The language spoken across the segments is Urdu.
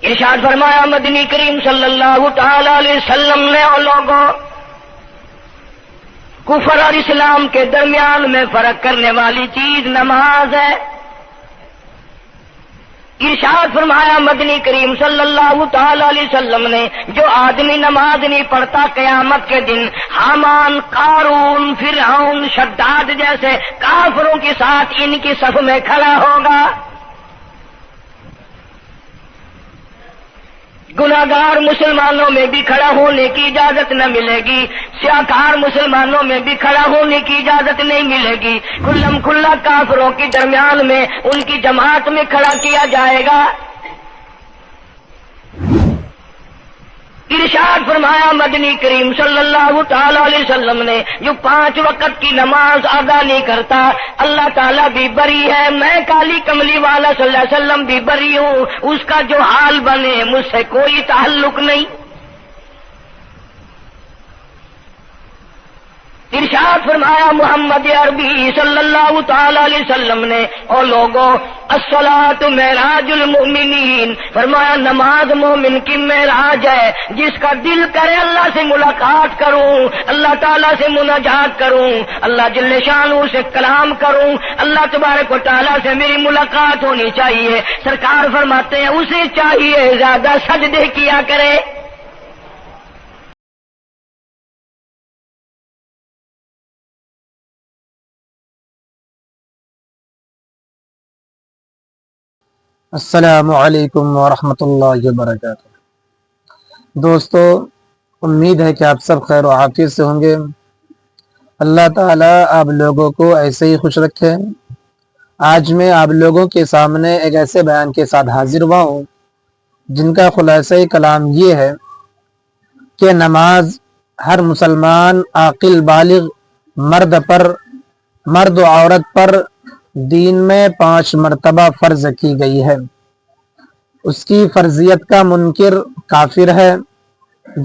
ارشاد فرمایا مدنی کریم صلی اللہ تعالی علیہ وسلم نے اور لوگوں کفر اور اسلام کے درمیان میں فرق کرنے والی چیز نماز ہے۔ ارشاد فرمایا مدنی کریم صلی اللہ تعالی علیہ وسلم نے جو آدمی نماز نہیں پڑھتا قیامت کے دن حامان، قارون، فرعون، شداد جیسے کافروں کے ساتھ ان کی صف میں کھڑا ہوگا۔ گناہگار مسلمانوں میں بھی کھڑا ہونے کی اجازت نہ ملے گی، سیاکار مسلمانوں میں بھی کھڑا ہونے کی اجازت نہیں ملے گی، کھلم کھلا کافروں کے درمیان میں ان کی جماعت میں کھڑا کیا جائے گا۔ ارشاد فرمایا مدنی کریم صلی اللہ تعالی علیہ وسلم نے جو 5 وقت کی نماز ادا نہیں کرتا اللہ تعالیٰ بھی بری ہے، میں کالی کملی والا صلی اللہ علیہ وسلم بھی بری ہوں، اس کا جو حال بنے مجھ سے کوئی تعلق نہیں۔ ارشاد فرمایا محمد عربی صلی اللہ تعالی علیہ وسلم نے اور لوگوں الصلاۃ معراج المؤمنین، فرمایا نماز مومن کی معراج ہے، جس کا دل کرے اللہ سے ملاقات کروں، اللہ تعالیٰ سے مناجات کروں، اللہ جل شانہ سے کلام کروں، اللہ تبارک و تعالیٰ سے میری ملاقات ہونی چاہیے۔ سرکار فرماتے ہیں اسے چاہیے زیادہ سجدے کیا کرے۔ السلام علیکم ورحمۃ اللہ وبرکاتہ۔ دوستو، امید ہے کہ آپ سب خیر و عافیت سے ہوں گے۔ اللہ تعالیٰ آپ لوگوں کو ایسے ہی خوش رکھے۔ آج میں آپ لوگوں کے سامنے ایک ایسے بیان کے ساتھ حاضر ہوا ہوں جن کا خلاصہ کلام یہ ہے کہ نماز ہر مسلمان عاقل بالغ مرد و عورت پر دین میں 5 مرتبہ فرض کی گئی ہے۔ اس کی فرضیت کا منکر کافر ہے۔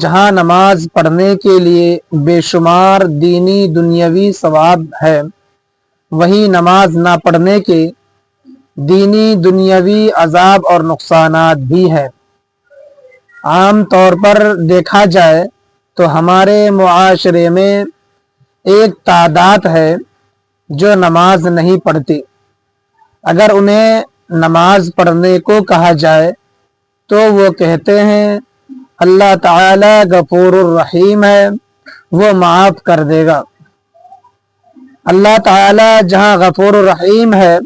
جہاں نماز پڑھنے کے لیے بے شمار دینی دنیاوی ثواب ہے، وہیں نماز نہ پڑھنے کے دینی دنیاوی عذاب اور نقصانات بھی ہے۔ عام طور پر دیکھا جائے تو ہمارے معاشرے میں ایک تعداد ہے جو نماز نہیں پڑھتی۔ اگر انہیں نماز پڑھنے کو کہا جائے تو وہ کہتے ہیں اللہ تعالی غفور الرحیم ہے، وہ معاف کر دے گا۔ اللہ تعالی جہاں غفور الرحیم ہے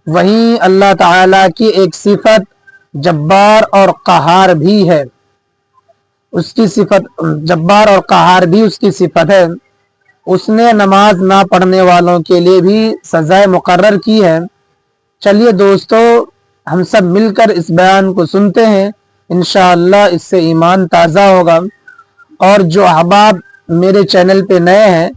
وہیں اللہ تعالی کی ایک صفت جبار اور قہار بھی ہے۔ اس کی صفت جبار اور قہار بھی اس کی صفت ہے۔ اس نے نماز نہ پڑھنے والوں کے لیے بھی سزائے مقرر کی ہے۔ چلیے دوستو، ہم سب مل کر اس بیان کو سنتے ہیں، انشاءاللہ اس سے ایمان تازہ ہوگا۔ اور جو احباب میرے چینل پہ نئے ہیں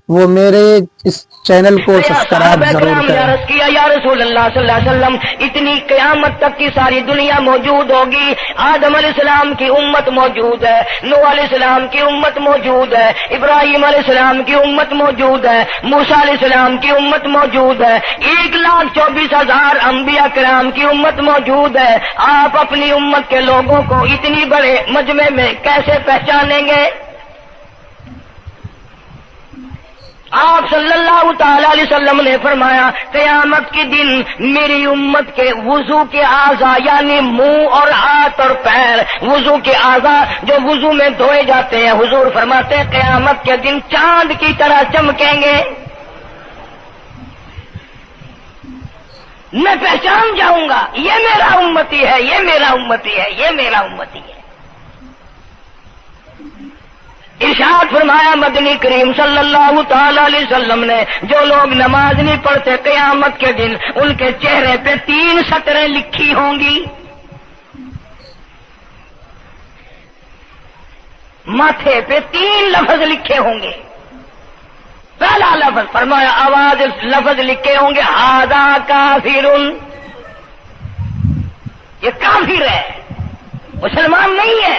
وہ میرے اس چینل کو سبسکرائب ضرور کریں۔ یا رسول اللہ صلی اللہ علیہ وسلم، اتنی قیامت تک کی ساری دنیا موجود ہوگی، آدم علیہ السلام کی امت موجود ہے، نوح علیہ السلام کی امت موجود ہے، ابراہیم علیہ السلام کی امت موجود ہے، موسیٰ علیہ السلام کی امت موجود ہے، 1,24,000 انبیاء کرام کی امت موجود ہے۔ آپ اپنی امت کے لوگوں کو اتنی بڑے مجمع میں کیسے پہچانیں گے؟ آپ صلی اللہ تعالی علیہ وسلم نے فرمایا قیامت کے دن میری امت کے وضو کے اعضاء یعنی منہ اور ہاتھ اور پیر، وضو کے اعضاء جو وضو میں دھوئے جاتے ہیں، حضور فرماتے ہیں قیامت کے دن چاند کی طرح چمکیں گے۔ میں پہچان جاؤں گا یہ میرا امتی ہے، یہ میرا امتی ہے، یہ میرا امتی ہے۔ ارشاد فرمایا مدنی کریم صلی اللہ تعالی علیہ وسلم نے جو لوگ نماز نہیں پڑھتے قیامت کے دن ان کے چہرے پہ 3 سطریں لکھی ہوں گی، ماتھے پہ 3 لفظ لکھے ہوں گے۔ پہلا لفظ فرمایا آواز لفظ لکھے ہوں گے ھذا کافر، یہ کافر ہے، مسلمان نہیں ہے۔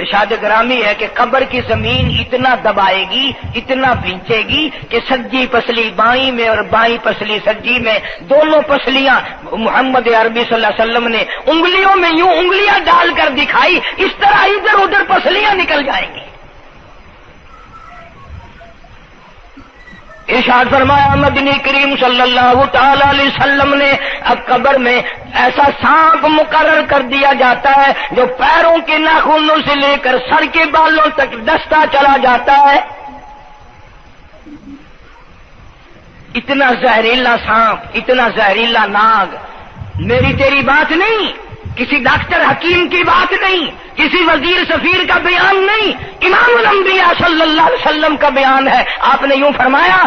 ارشاد گرامی ہے کہ قبر کی زمین اتنا دبائے گی، اتنا بھینچے گی کہ سجی پسلی بائیں میں اور بائیں پسلی سجی میں، دونوں پسلیاں محمد عربی صلی اللہ علیہ وسلم نے انگلیوں میں یوں انگلیاں ڈال کر دکھائی، اس طرح ادھر ادھر پسلیاں نکل جائیں گی۔ ارشاد فرمایا مدنی کریم صلی اللہ تعالی علیہ وسلم نے اب قبر میں ایسا سانپ مقرر کر دیا جاتا ہے جو پیروں کے ناخنوں سے لے کر سر کے بالوں تک ڈستا چلا جاتا ہے۔ اتنا زہریلا سانپ، اتنا زہریلا ناگ، میری تیری بات نہیں، کسی ڈاکٹر حکیم کی بات نہیں، کسی وزیر سفیر کا بیان نہیں، امام الانبیاء صلی اللہ علیہ وسلم کا بیان ہے۔ آپ نے یوں فرمایا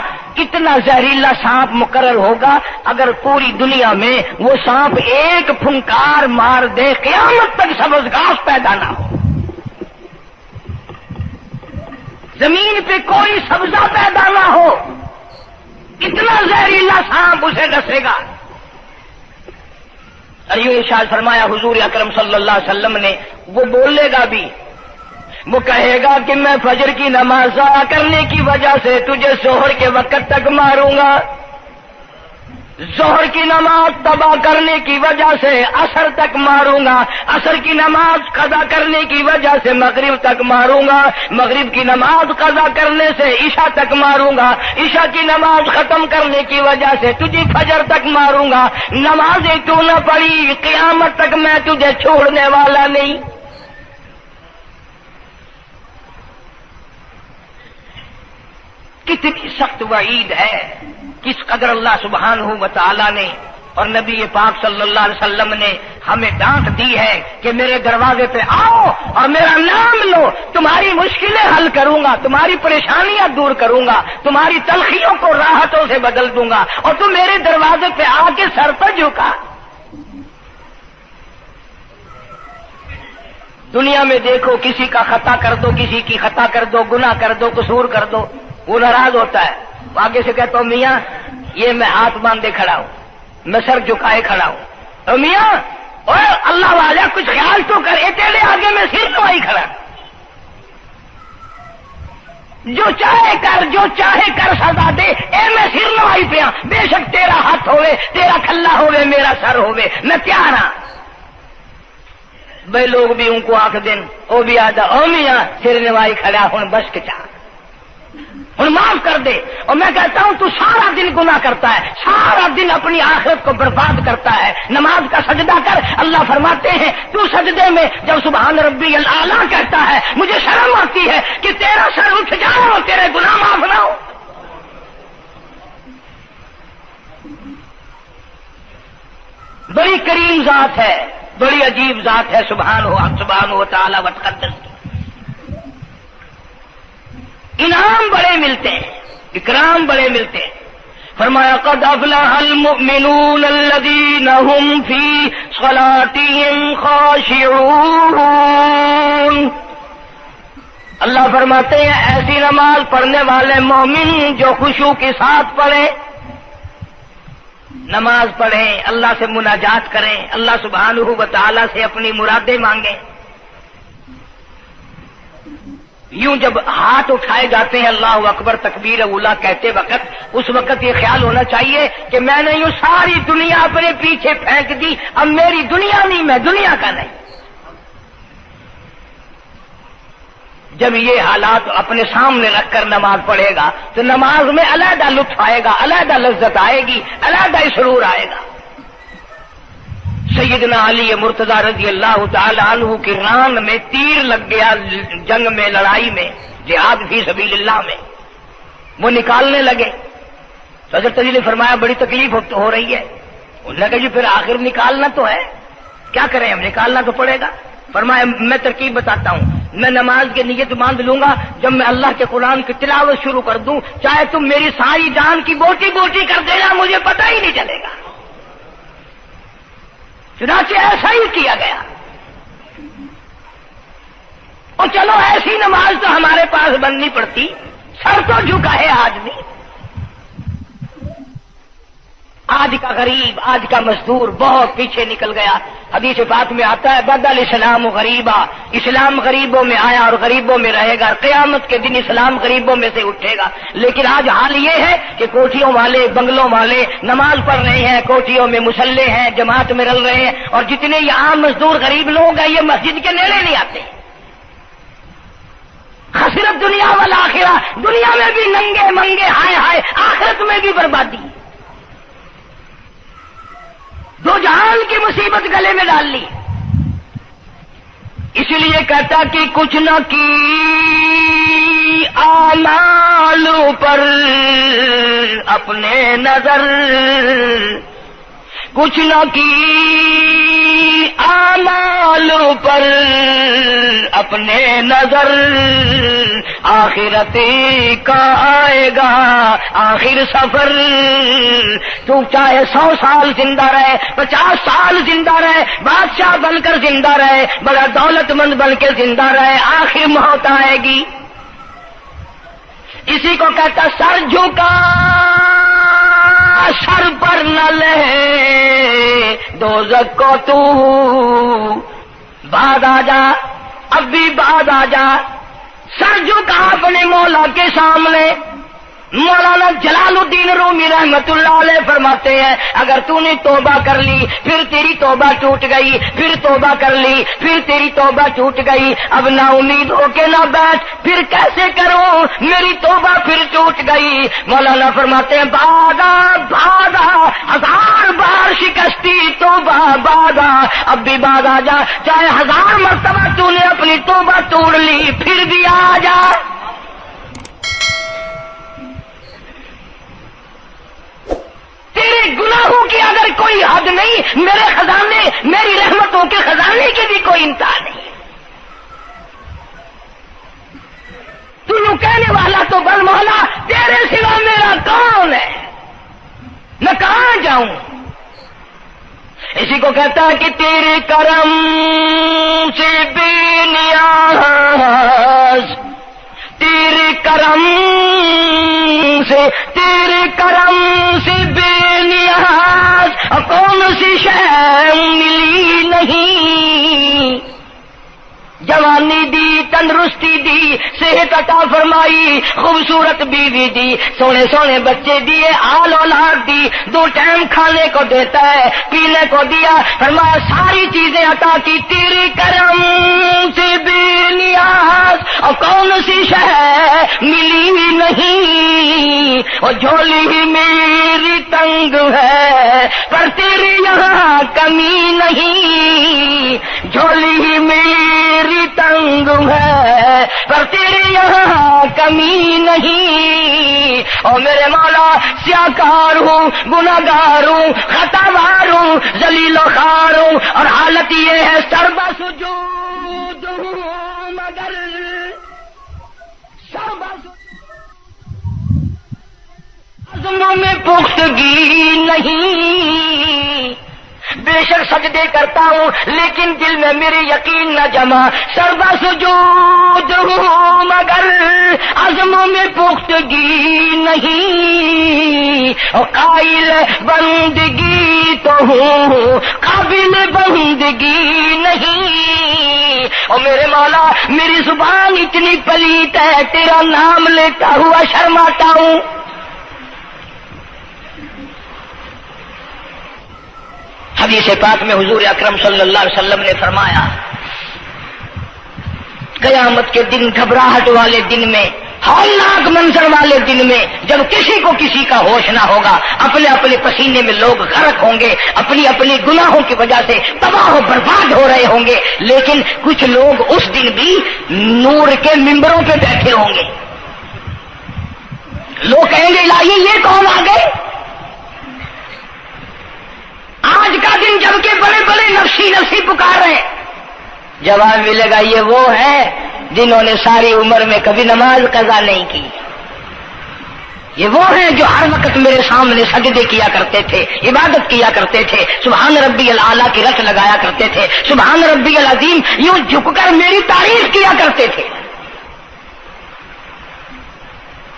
اتنا زہریلا سانپ مقرر ہوگا، اگر پوری دنیا میں وہ سانپ ایک پھنکار مار دے قیامت تک سبز گھاس پیدا نہ ہو، زمین پہ کوئی سبزہ پیدا نہ ہو، اتنا زہریلا سانپ اسے ڈسے گا۔ ارے ارشاد فرمایا حضور اکرم صلی اللہ علیہ وسلم نے، وہ بولے گا بھی، وہ کہے گا کہ میں فجر کی نماز ضائع کرنے کی وجہ سے تجھے ظہر کے وقت تک ماروں گا، ظہر کی نماز تباہ کرنے کی وجہ سے عصر تک ماروں گا، عصر کی نماز قضا کرنے کی وجہ سے مغرب تک ماروں گا، مغرب کی نماز قضا کرنے سے عشاء تک ماروں گا، عشاء کی نماز ختم کرنے کی وجہ سے تجھے فجر تک ماروں گا، نمازیں تو نہ پڑھی قیامت تک میں تجھے چھوڑنے والا نہیں۔ کتنی سخت وعید ہے، کس قدر اللہ سبحانہ و تعالی نے اور نبی پاک صلی اللہ علیہ وسلم نے ہمیں ڈانٹ دی ہے کہ میرے دروازے پہ آؤ اور میرا نام لو، تمہاری مشکلیں حل کروں گا، تمہاری پریشانیاں دور کروں گا، تمہاری تلخیوں کو راحتوں سے بدل دوں گا، اور تم میرے دروازے پہ آ کے سر پر جھکا۔ دنیا میں دیکھو، کسی کا خطا کر دو، کسی کی خطا کر دو، گناہ کر دو، قصور کر دو، وہ ناراض ہوتا ہے، آگے سے کہتا ہوں میاں یہ میں ہاتھ باندھے کھڑا ہوں، میں سر جھکائے کھڑا ہوں، اور میاں اوے اللہ والا کچھ خیال تو کر، تیرے آگے میں سر نوائی کھڑا، جو چاہے کر، جو چاہے کر سزا دے، اے میں سر نوائی پہ ہوں، بے شک تیرا ہاتھ ہوئے، تیرا کھلا ہوئے، میرا سر ہوئے، میں تیار ہاں۔ بھائی لوگ بھی ان کو آنکھ دن، وہ بھی آدھا او میاں سر نوائی کھڑا ہوں، بس کے چاہ اور معاف کر دے۔ اور میں کہتا ہوں تو سارا دن گناہ کرتا ہے، سارا دن اپنی آخرت کو برباد کرتا ہے، نماز کا سجدہ کر، اللہ فرماتے ہیں تو سجدے میں جب سبحان ربی الاعلیٰ کہتا ہے مجھے شرم آتی ہے کہ تیرا سر اٹھ جائے اور تیرے گناہ معاف نہ ہو۔ بڑی کریم ذات ہے، بڑی عجیب ذات ہے سبحانہ و تعالی و تقدس کی، انعام بڑے ملتے ہیں، اکرام بڑے ملتے ہیں۔ فرمایا قد افلح المؤمنون الذین هم فی صلاتهم خاشعون۔ اللہ فرماتے ہیں ایسی نماز پڑھنے والے مومن جو خشوع کے ساتھ پڑھیں، نماز پڑھیں، اللہ سے مناجات کریں، اللہ سبحانہ و تعالی سے اپنی مرادیں مانگیں۔ یوں جب ہاتھ اٹھائے جاتے ہیں اللہ اکبر تکبیر اولا کہتے وقت، اس وقت یہ خیال ہونا چاہیے کہ میں نے یوں ساری دنیا اپنے پیچھے پھینک دی، اب میری دنیا نہیں، میں دنیا کا نہیں۔ جب یہ حالات اپنے سامنے رکھ کر نماز پڑھے گا تو نماز میں علیحدہ لطف آئے گا، علیحدہ لذت آئے گی، علیحدہ سرور آئے گا۔ سیدنا علی مرتضی رضی اللہ تعالی عنہ کی ران میں تیر لگ گیا، جنگ میں، لڑائی میں، جہاد فی سبیل اللہ میں، وہ نکالنے لگے تو حضرت علی نے فرمایا بڑی تکلیف ہو رہی ہے۔ انہوں نے کہا جی پھر آخر نکالنا تو ہے، کیا کریں ہم، نکالنا تو پڑے گا۔ فرمایا میں ترکیب بتاتا ہوں، میں نماز کی نیت باندھ لوں گا، جب میں اللہ کے قرآن کی تلاوت شروع کر دوں چاہے تم میری ساری جان کی بوٹی بوٹی کر دینا، مجھے پتہ ہی نہیں چلے گا۔ چنانچہ ایسا ہی کیا گیا، اور چلو ایسی نماز تو ہمارے پاس بننی پڑتی، سر تو جھکا ہے آدمی، آج کا غریب، آج کا مزدور بہت پیچھے نکل گیا۔ حدیث پاک میں آتا ہے بدل اسلام غریبا، اسلام غریبوں میں آیا اور غریبوں میں رہے گا، قیامت کے دن اسلام غریبوں میں سے اٹھے گا۔ لیکن آج حال یہ ہے کہ کوٹھیوں والے، بنگلوں والے نماز پڑھ رہے ہیں، کوٹھیوں میں مصلے ہیں، جماعت میں رل رہے ہیں، اور جتنے یہ عام مزدور غریب لوگ ہیں یہ مسجد کے نیڑے نہیں آتے۔ خسرت دنیا والآخرہ، دنیا میں بھی ننگے منگے ہائے ہائے، آخرت میں بھی بربادی، دو جہان کی مصیبت گلے میں ڈال لی۔ اس لیے کہتا کہ کچھ نہ کی اعمال پر اپنے نظر، کچھ نہ کی اعمال پر اپنے نظر، آخرت کا آئے گا آخر سفر۔ تو چاہے 100 سال زندہ رہے، 50 سال زندہ رہے، بادشاہ بن کر زندہ رہے، بڑا دولت مند بن کے زندہ رہے، آخر موت آئے گی۔ اسی کو کہتا سر جھکا سر پر نہ لے دوزخ کو تو، بعد آ جا، اب بھی بعد آ جا، سر جھکا اپنے مولا کے سامنے۔ مولانا جلال الدین رومی رحمت اللہ علیہ فرماتے ہیں اگر تو نے توبہ کر لی پھر تیری توبہ ٹوٹ گئی، پھر توبہ کر لی پھر تیری توبہ ٹوٹ گئی، اب نا امید ہو کے نہ بیٹھ، پھر کیسے کروں میری توبہ پھر ٹوٹ گئی۔ مولانا فرماتے ہیں بادا بادا، 1000 بار شکستی توبہ بادا، اب بھی بعد آ جا، چاہے 1000 مرتبہ تو نے اپنی توبہ توڑ لی پھر بھی آ جا۔ تیرے گناہوں کی اگر کوئی حد نہیں، میرے خزانے، میری رحمتوں کے خزانے کی بھی کوئی انتہا نہیں۔ تو یوں کہنے والا تو بل مولا تیرے سوا میرا کون ہے، میں کہاں جاؤں؟ اسی کو کہتا ہے کہ تیرے کرم سے بے نیاز، تیرے کرم سے، تیرے کرم سے بے نیاز، کون سی شے ملی نہیں، جوانی دی، تندرستی دی، صحت عطا فرمائی، خوبصورت بیوی دی، سونے سونے بچے دیے، آل اولاد دی، 2 ٹائم کھانے کو دیتا ہے، پینے کو دیا، فرمایا ساری چیزیں عطا کی، تیرے کرم سے بے نیاز، اور کون سی شے ملی نہیں، اور جھولی ہی میری تنگ ہے پر تیرے یہاں کمی نہیں، جھولی ہی میری تنگ ہے پر تیرے یہاں کمی نہیں۔ اور میرے مولا سیاکار ہوں، گناہگار ہوں، خطاوار ہوں، ذلیل و خوار ہوں، اور حالت یہ ہے سربا سجود ہوں مگر سربا عزموں میں پختگی نہیں، بے شک سجدے کرتا ہوں لیکن دل میں میرے یقین نہ جمع، سربا سجود ہوں مگر عزموں میں پختگی نہیں، اور قائل بندگی تو ہوں قابل بندگی نہیں۔ اور میرے مولا میری زبان اتنی پلیت ہے تیرا نام لیتا ہوا شرماتا ہوں۔ حدیث پاک میں حضور اکرم صلی اللہ علیہ وسلم نے فرمایا قیامت کے دن، گھبراہٹ والے دن میں، ہولناک منظر والے دن میں، جب کسی کو کسی کا ہوش نہ ہوگا، اپنے اپنے پسینے میں لوگ غرق ہوں گے، اپنی اپنی گناہوں کی وجہ سے تباہ و برباد ہو رہے ہوں گے، لیکن کچھ لوگ اس دن بھی نور کے ممبروں پہ بیٹھے ہوں گے، لوگ کہیں گے الہی یہ کون آ گئے؟ آج کا دن جب کہ بڑے بڑے نفسی نفسی پکار رہے ہیں، جواب ملے گا یہ وہ ہے جنہوں نے ساری عمر میں کبھی نماز قضا نہیں کی، یہ وہ ہیں جو ہر وقت میرے سامنے سجدے کیا کرتے تھے، عبادت کیا کرتے تھے، سبحان ربی الاعلیٰ کی رٹ لگایا کرتے تھے، سبحان ربی العظیم یوں جھک کر میری تعریف کیا کرتے تھے۔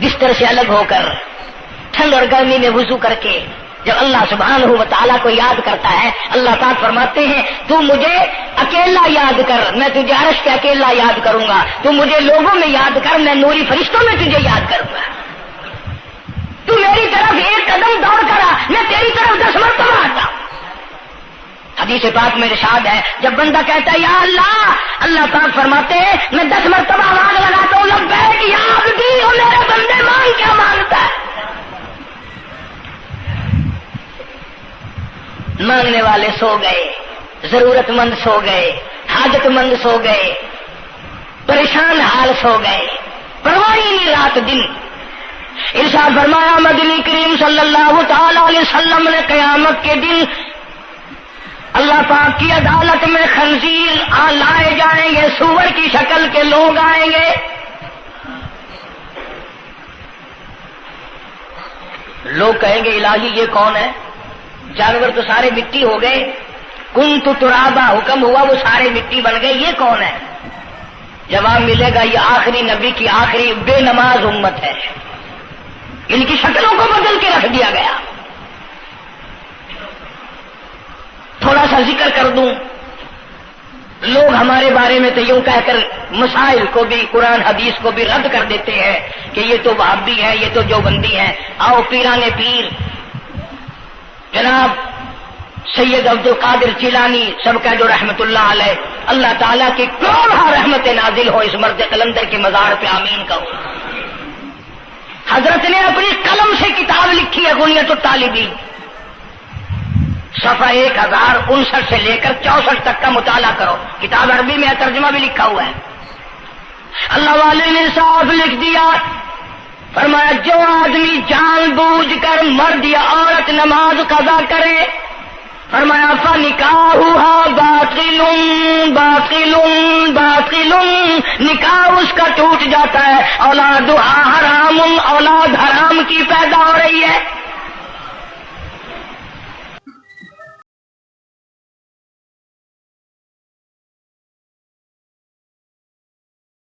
بستر سے الگ ہو کر ٹھنڈ اور گرمی میں وضو کر کے جب اللہ سبحانہ و تعالیٰ کو یاد کرتا ہے، اللہ تعالیٰ فرماتے ہیں تو مجھے اکیلا یاد کر، میں تجھے عرش پہ اکیلا یاد کروں گا، تو مجھے لوگوں میں یاد کر، میں نوری فرشتوں میں تجھے یاد کروں گا، تو میری طرف ایک قدم دوڑ کرا، میں تیری طرف 10 مرتبہ آتا۔ حدیث پاک میں ارشاد ہے جب بندہ کہتا ہے یا اللہ، اللہ پاک فرماتے ہیں میں 10 مرتبہ آواز لگاتا ہوں لبیک یا عبدی، اور میرے بندے مانگ کیا مانگتا ہے؟ مانگنے والے سو گئے، ضرورت مند سو گئے، حاجت مند سو گئے، پریشان حال سو گئے، پرواہ ہی نہیں رات دن۔ ارشاد فرمایا مدنی کریم صلی اللہ تعالی علیہ وسلم نے قیامت کے دن اللہ پاک کی عدالت میں خنزیر لائے جائیں گے، سور کی شکل کے لوگ آئیں گے، لوگ کہیں گے الہی یہ کون ہے؟ جانور تو سارے مٹی ہو گئے، کنت ترابا حکم ہوا وہ سارے مٹی بن گئے، یہ کون ہے؟ جواب ملے گا یہ آخری نبی کی آخری بے نماز امت ہے، ان کی شکلوں کو بدل کے رکھ دیا گیا۔ تھوڑا سا ذکر کر دوں، لوگ ہمارے بارے میں تو یوں کہہ کر مسائل کو بھی قرآن حدیث کو بھی رد کر دیتے ہیں کہ یہ تو وہابی ہے، یہ تو دیوبندی ہے۔ آؤ پیران پیر جناب سید عبد القادر جیلانی سب کا جو رحمت اللہ علیہ، اللہ تعالیٰ کی کروڑ رحمت نازل ہو اس مرد قلندر کے مزار پہ، آمین کہو۔ حضرت نے اپنی قلم سے کتاب لکھی ہے غنیت الطالبین، صفحہ 1059 سے لے کر 64 تک کا مطالعہ کرو، کتاب عربی میں ترجمہ بھی لکھا ہوا ہے۔ اللہ والے نے صاف لکھ دیا، فرمایا جو آدمی جان بوجھ کر مرد یا عورت نماز قضا کرے، فرمایا فنکاحها باطل باطل باطل، نکاح اس کا ٹوٹ جاتا ہے، اولادها حرام، اولاد حرام کی پیدا ہو رہی ہے۔